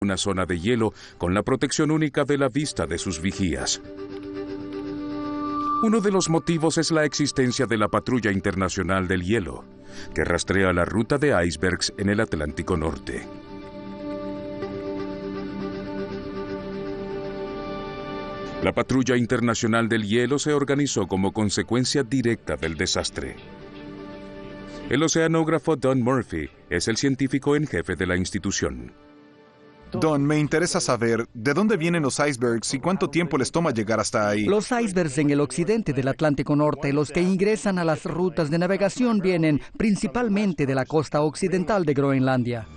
una zona de hielo con la protección única de la vista de sus vigías. Uno de los motivos es la existencia de la Patrulla Internacional del Hielo, que rastrea la ruta de icebergs en el Atlántico Norte. La Patrulla Internacional del Hielo se organizó como consecuencia directa del desastre. El oceanógrafo Don Murphy es el científico en jefe de la institución. Don, me interesa saber de dónde vienen los icebergs y cuánto tiempo les toma llegar hasta ahí. Los icebergs en el occidente del Atlántico Norte, los que ingresan a las rutas de navegación, vienen principalmente de la costa occidental de Groenlandia.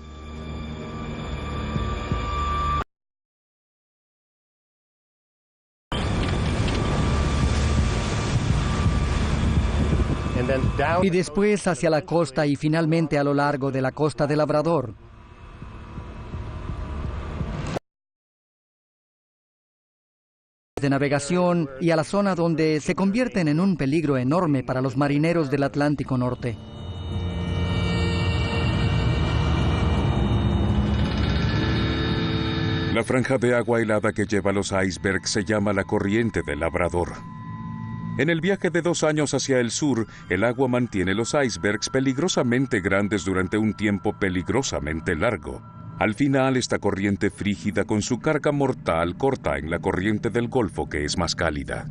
Y después hacia la costa y finalmente a lo largo de la costa de Labrador. De navegación y a la zona donde se convierten en un peligro enorme para los marineros del Atlántico Norte. La franja de agua helada que lleva los icebergs se llama la corriente del Labrador. En el viaje de 2 años hacia el sur, el agua mantiene los icebergs peligrosamente grandes durante un tiempo peligrosamente largo. Al final, esta corriente frígida con su carga mortal corta en la corriente del Golfo, que es más cálida.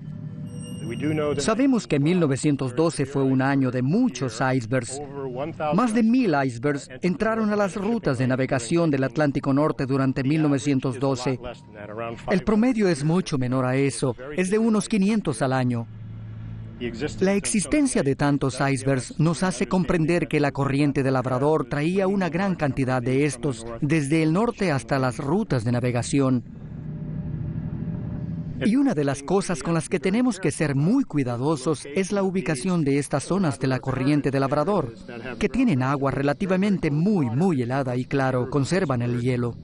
Sabemos que 1912 fue un año de muchos icebergs. Más de 1000 icebergs entraron a las rutas de navegación del Atlántico Norte durante 1912. El promedio es mucho menor a eso, es de unos 500 al año. La existencia de tantos icebergs nos hace comprender que la corriente del Labrador traía una gran cantidad de estos desde el norte hasta las rutas de navegación. Y una de las cosas con las que tenemos que ser muy cuidadosos es la ubicación de estas zonas de la corriente del Labrador, que tienen agua relativamente muy helada y claro, conservan el hielo.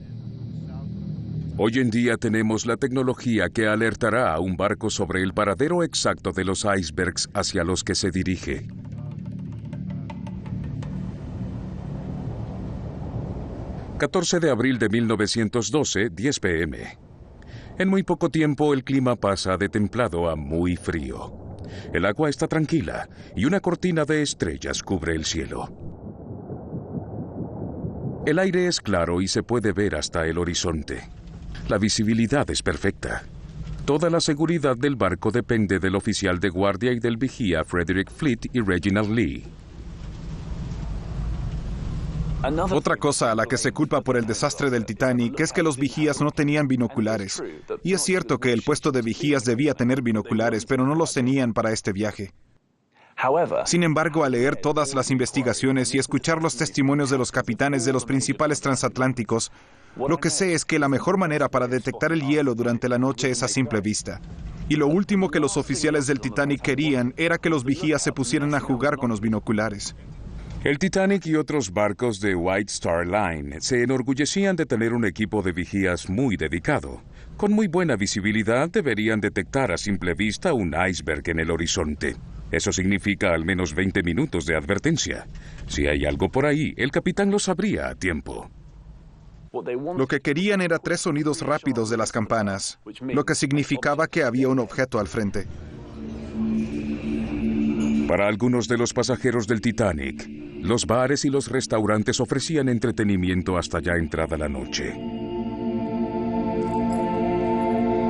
Hoy en día tenemos la tecnología que alertará a un barco sobre el paradero exacto de los icebergs hacia los que se dirige. ...14 de abril de 1912, 10 p.m. En muy poco tiempo el clima pasa de templado a muy frío. El agua está tranquila y una cortina de estrellas cubre el cielo. El aire es claro y se puede ver hasta el horizonte. La visibilidad es perfecta. Toda la seguridad del barco depende del oficial de guardia y del vigía Frederick Fleet y Reginald Lee. Otra cosa a la que se culpa por el desastre del Titanic es que los vigías no tenían binoculares. Y es cierto que el puesto de vigías debía tener binoculares, pero no los tenían para este viaje. Sin embargo, al leer todas las investigaciones y escuchar los testimonios de los capitanes de los principales transatlánticos, lo que sé es que la mejor manera para detectar el hielo durante la noche es a simple vista. Y lo último que los oficiales del Titanic querían era que los vigías se pusieran a jugar con los binoculares. El Titanic y otros barcos de White Star Line se enorgullecían de tener un equipo de vigías muy dedicado. Con muy buena visibilidad deberían detectar a simple vista un iceberg en el horizonte. Eso significa al menos 20 minutos de advertencia. Si hay algo por ahí, el capitán lo sabría a tiempo. Lo que querían era 3 sonidos rápidos de las campanas, lo que significaba que había un objeto al frente. Para algunos de los pasajeros del Titanic, los bares y los restaurantes ofrecían entretenimiento hasta ya entrada la noche.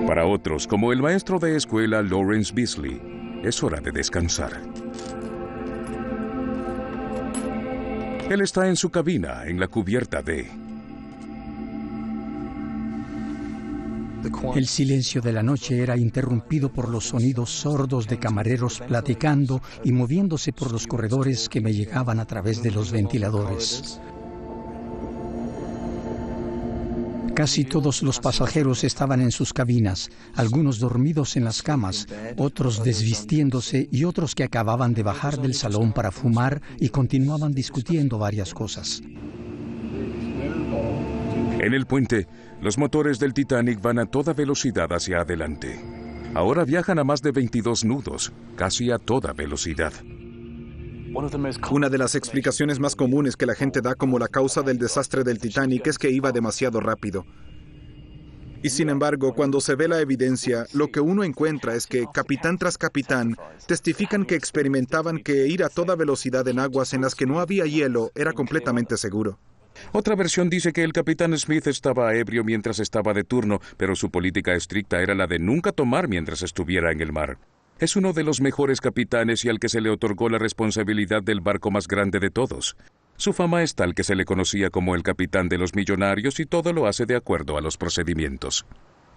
Para otros, como el maestro de escuela Lawrence Beasley, es hora de descansar. Él está en su cabina, en la cubierta D. El silencio de la noche era interrumpido por los sonidos sordos de camareros platicando y moviéndose por los corredores que me llegaban a través de los ventiladores. Casi todos los pasajeros estaban en sus cabinas, algunos dormidos en las camas, otros desvistiéndose y otros que acababan de bajar del salón para fumar y continuaban discutiendo varias cosas. En el puente, los motores del Titanic van a toda velocidad hacia adelante. Ahora viajan a más de 22 nudos, casi a toda velocidad. Una de las explicaciones más comunes que la gente da como la causa del desastre del Titanic es que iba demasiado rápido. Y sin embargo, cuando se ve la evidencia, lo que uno encuentra es que capitán tras capitán testifican que experimentaban que ir a toda velocidad en aguas en las que no había hielo era completamente seguro. Otra versión dice que el capitán Smith estaba ebrio mientras estaba de turno, pero su política estricta era la de nunca tomar mientras estuviera en el mar. Es uno de los mejores capitanes y al que se le otorgó la responsabilidad del barco más grande de todos. Su fama es tal que se le conocía como el capitán de los millonarios y todo lo hace de acuerdo a los procedimientos.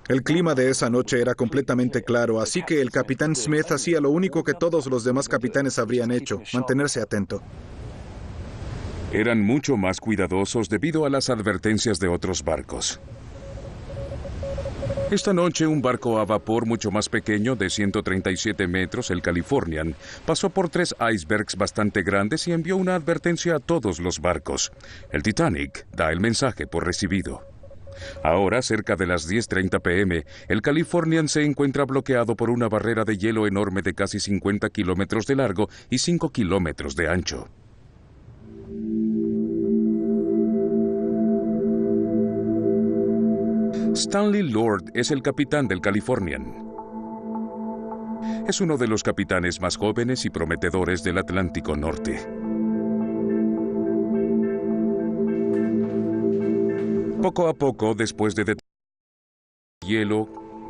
El clima de esa noche era completamente claro, así que el capitán Smith hacía lo único que todos los demás capitanes habrían hecho, mantenerse atento. Eran mucho más cuidadosos debido a las advertencias de otros barcos. Esta noche, un barco a vapor mucho más pequeño, de 137 metros, el Californian, pasó por 3 icebergs bastante grandes y envió una advertencia a todos los barcos. El Titanic da el mensaje por recibido. Ahora, cerca de las 10:30 p.m., el Californian se encuentra bloqueado por una barrera de hielo enorme de casi 50 kilómetros de largo y 5 kilómetros de ancho. Stanley Lord es el capitán del Californian. Es uno de los capitanes más jóvenes y prometedores del Atlántico Norte. Poco a poco, después de hielo,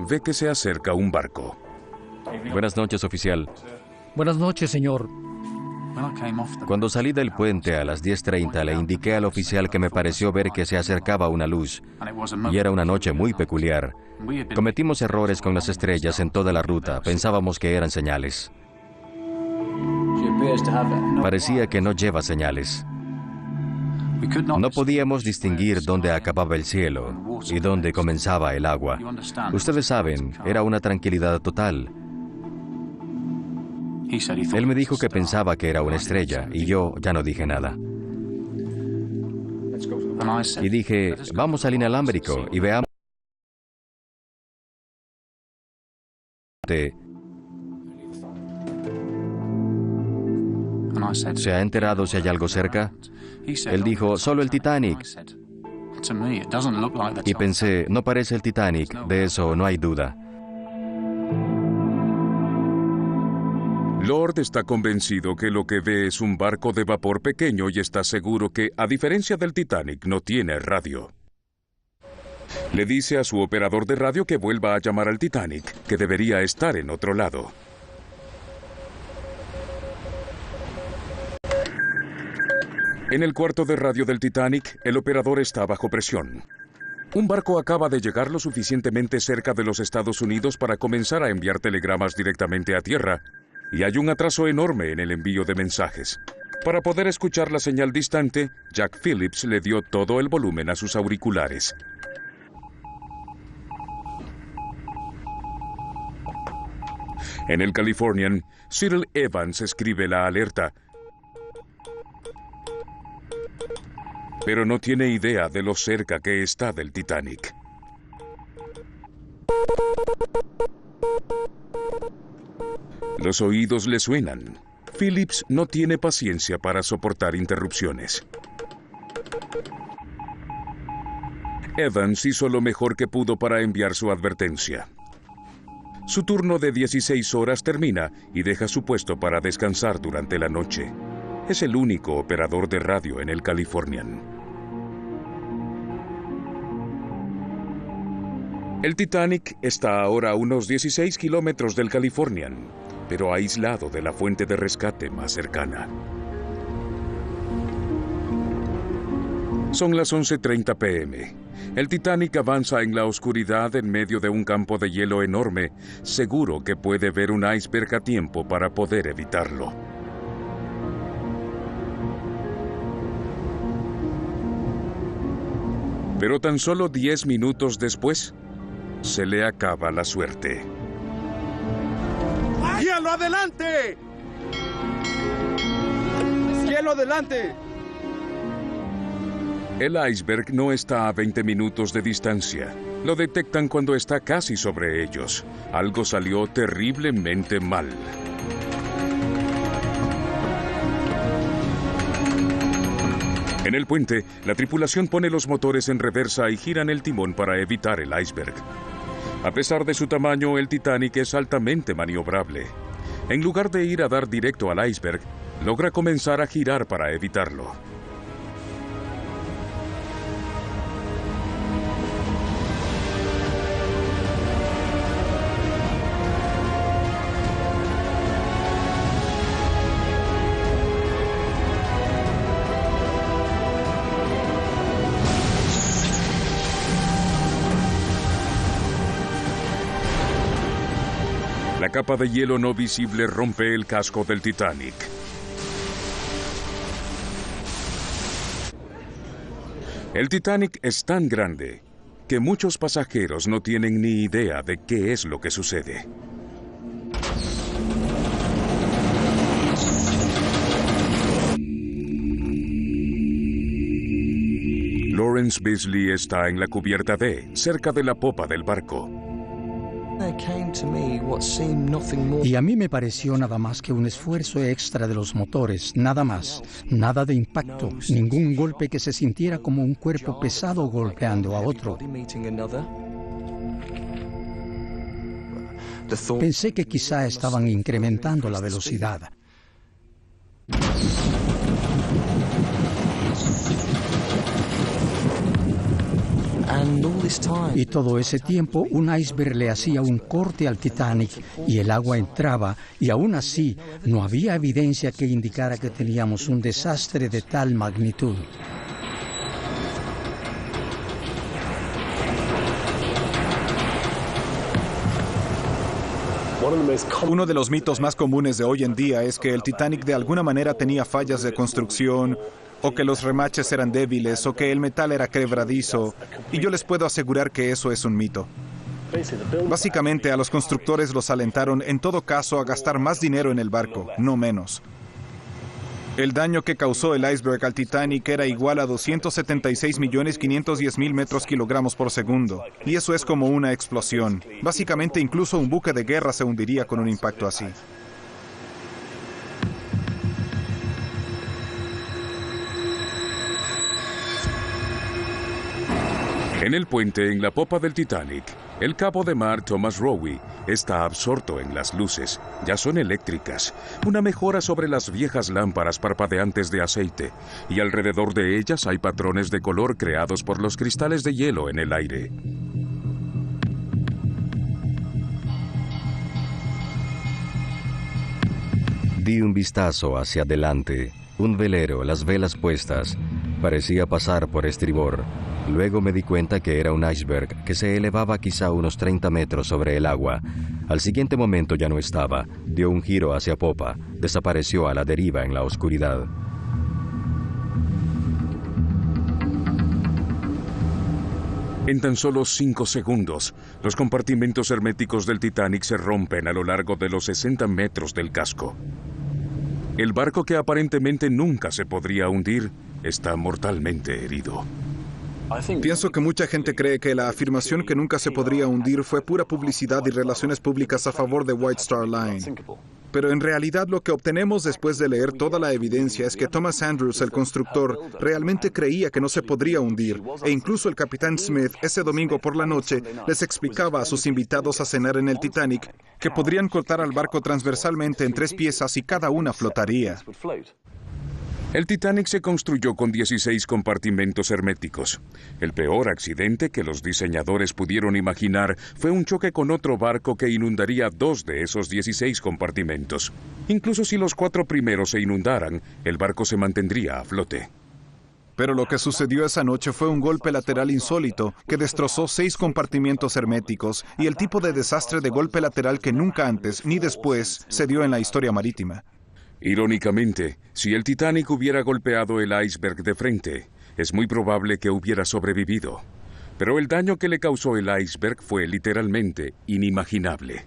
ve que se acerca un barco. Buenas noches, oficial. Buenas noches, señor. Cuando salí del puente a las 10:30, le indiqué al oficial que me pareció ver que se acercaba una luz, y era una noche muy peculiar. Cometimos errores con las estrellas en toda la ruta, pensábamos que eran señales. Parecía que no lleva señales. No podíamos distinguir dónde acababa el cielo y dónde comenzaba el agua. Ustedes saben, era una tranquilidad total. Él me dijo que pensaba que era una estrella, y yo ya no dije nada. Y dije, vamos al inalámbrico y veamos. ¿Se ha enterado si hay algo cerca? Él dijo, solo el Titanic. Y pensé, no parece el Titanic, de eso no hay duda. Lord está convencido que lo que ve es un barco de vapor pequeño y está seguro que, a diferencia del Titanic, no tiene radio. Le dice a su operador de radio que vuelva a llamar al Titanic, que debería estar en otro lado. En el cuarto de radio del Titanic, el operador está bajo presión. Un barco acaba de llegar lo suficientemente cerca de los Estados Unidos para comenzar a enviar telegramas directamente a tierra, y hay un atraso enorme en el envío de mensajes. Para poder escuchar la señal distante, Jack Phillips le dio todo el volumen a sus auriculares. En el Californian, Cyril Evans escribe la alerta, pero no tiene idea de lo cerca que está del Titanic. Los oídos le suenan. Phillips no tiene paciencia para soportar interrupciones. Evans hizo lo mejor que pudo para enviar su advertencia. Su turno de 16 horas termina y deja su puesto para descansar durante la noche. Es el único operador de radio en el Californian. El Titanic está ahora a unos 16 kilómetros del Californian, pero aislado de la fuente de rescate más cercana. Son las 11:30 p.m. El Titanic avanza en la oscuridad en medio de un campo de hielo enorme, seguro que puede ver un iceberg a tiempo para poder evitarlo. Pero tan solo 10 minutos después, se le acaba la suerte. ¡Hielo adelante! ¡Hielo adelante! El iceberg no está a 20 minutos de distancia. Lo detectan cuando está casi sobre ellos. Algo salió terriblemente mal. En el puente, la tripulación pone los motores en reversa y giran el timón para evitar el iceberg. A pesar de su tamaño, el Titanic es altamente maniobrable. En lugar de ir a dar directo al iceberg, logra comenzar a girar para evitarlo. La capa de hielo no visible rompe el casco del Titanic. El Titanic es tan grande que muchos pasajeros no tienen ni idea de qué es lo que sucede. Lawrence Beasley está en la cubierta D, cerca de la popa del barco. Y a mí me pareció nada más que un esfuerzo extra de los motores, nada más, nada de impacto, ningún golpe que se sintiera como un cuerpo pesado golpeando a otro. Pensé que quizá estaban incrementando la velocidad. Y todo ese tiempo un iceberg le hacía un corte al Titanic y el agua entraba, y aún así no había evidencia que indicara que teníamos un desastre de tal magnitud. Uno de los mitos más comunes de hoy en día es que el Titanic de alguna manera tenía fallas de construcción, o que los remaches eran débiles, o que el metal era quebradizo, y yo les puedo asegurar que eso es un mito. Básicamente, a los constructores los alentaron, en todo caso, a gastar más dinero en el barco, no menos. El daño que causó el iceberg al Titanic era igual a 276.510.000 metros kilogramos por segundo, y eso es como una explosión. Básicamente, incluso un buque de guerra se hundiría con un impacto así. En el puente, en la popa del Titanic, el cabo de mar Thomas Rowe está absorto en las luces. Ya son eléctricas, una mejora sobre las viejas lámparas parpadeantes de aceite, y alrededor de ellas hay patrones de color creados por los cristales de hielo en el aire. Di un vistazo hacia adelante. Un velero, las velas puestas, parecía pasar por estribor. Luego me di cuenta que era un iceberg que se elevaba quizá unos 30 metros sobre el agua. Al siguiente momento ya no estaba. Dio un giro hacia popa. Desapareció a la deriva en la oscuridad. En tan solo 5 segundos, los compartimentos herméticos del Titanic se rompen a lo largo de los 60 metros del casco. El barco, que aparentemente nunca se podría hundir, está mortalmente herido. Pienso que mucha gente cree que la afirmación que nunca se podría hundir fue pura publicidad y relaciones públicas a favor de White Star Line. Pero en realidad lo que obtenemos después de leer toda la evidencia es que Thomas Andrews, el constructor, realmente creía que no se podría hundir, e incluso el capitán Smith ese domingo por la noche les explicaba a sus invitados a cenar en el Titanic que podrían cortar al barco transversalmente en 3 piezas y cada una flotaría. El Titanic se construyó con 16 compartimentos herméticos. El peor accidente que los diseñadores pudieron imaginar fue un choque con otro barco que inundaría 2 de esos 16 compartimentos. Incluso si los 4 primeros se inundaran, el barco se mantendría a flote. Pero lo que sucedió esa noche fue un golpe lateral insólito que destrozó 6 compartimientos herméticos y el tipo de desastre de golpe lateral que nunca antes ni después se dio en la historia marítima. Irónicamente, si el Titanic hubiera golpeado el iceberg de frente, es muy probable que hubiera sobrevivido. Pero el daño que le causó el iceberg fue literalmente inimaginable.